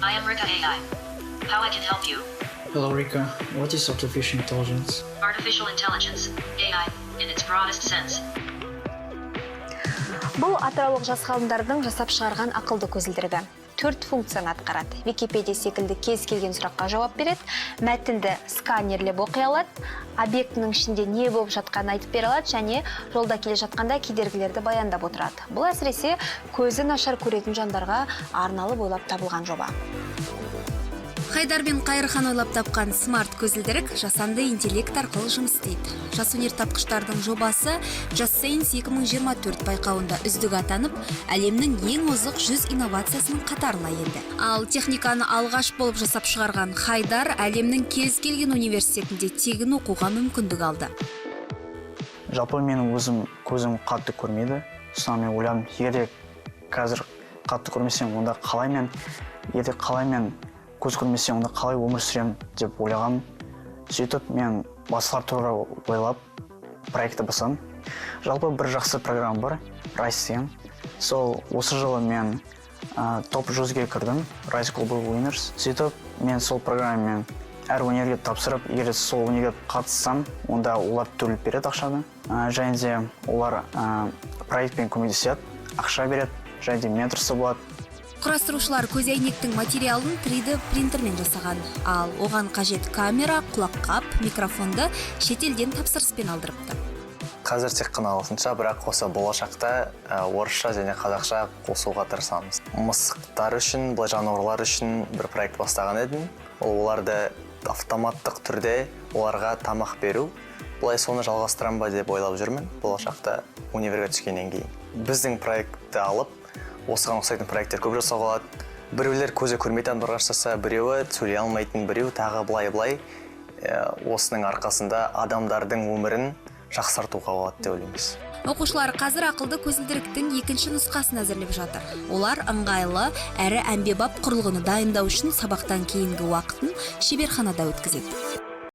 I am Rika AI. How I can help you? Hello Rika, what is artificial intelligence? Artificial intelligence, AI, in its broadest sense. Бұл атыраулық жас ғалымдардың жасап шығарған ақылды көзілдірігі. 4 функцияны атқарады. Википедия секілді кез келген сұраққа жауап береді, мәтінді сканерлеп оқи алады, объектінің ішінде не болып жатқанын айтып бере алады және жолда келе жатқанда кедергілерді баяндап отырады. Бұл әсіресе көзі нашар көретін жандарға арналып ойлап табылған жоба. Хайдар бен Қайырхан ойлап тапқан смарт көзілдірік жасанды интеллект арқылы жұмыс істейді. Жас өнертапқыштардың жобасы Just Science 2024 байқауында үздік атанып, әлемнің ең озық 100 инновациясының қатарына енді. Ал техниканы алғаш болып жасап шығарған Хайдар әлемнің кез келген университетінде тегін оқуға мүмкіндік алды. Жалпы менің көзім қатты көрмейді. Сосын мен ойладым, егер қазір қатты көрмесем, онда қалай мен көз көрмесем, онда қалай өмір сүремін деп ойлағам. Сөйтіп мен басқалар туралы ойлап проектті бастадым. Жалпы бір жақсы программа бар, Rise деген. Сол осы жылы мен топ 100-ге кірдім, Rise Global Winners. Сөйтіп мен сол программамен әр өнерге тапсырып, егер сол өнерге қатыссам, онда олар төлеп береді ақшаны. Және де олар проектпен көмектеседі, ақша береді, және де менторсы болады. Құрастырушылар көз әйнектің материалын 3D принтермен жасаған, ал оған қажет камера, құлаққап, микрофонды шетелден тапсырыспен алдырыпты. Қазір тек қана ағылшынша, бірақ осы болашақта орысша және қазақша қосуға тырысамыз. Мысықтар үшін, былай жануарлар үшін бір проект бастаған едім. Оларды автоматтық түрде оларға тамақ беру. Бұлай соны жалғастырам ба деп ойлап жүрмін, болашақта универге түскеннен кейін. Біздің проектті алып, осыған ұқсайтын проекттер көп жасауға болады. Біреулер көзі көрмейтін бір жасаса, біреуі сөйлей алмайтын, біреу тағы былай. Осының арқасында адамдардың өмірін жақсартуға болады деп ойлаймыз. Оқушылар қазір ақылды көзілдіріктің екінші нұсқасын әзірлеп жатыр. Олар ыңғайлы әрі әмбебап құрылғыны дайындау үшін сабақтан кейінгі уақытын шеберханада өткізеді.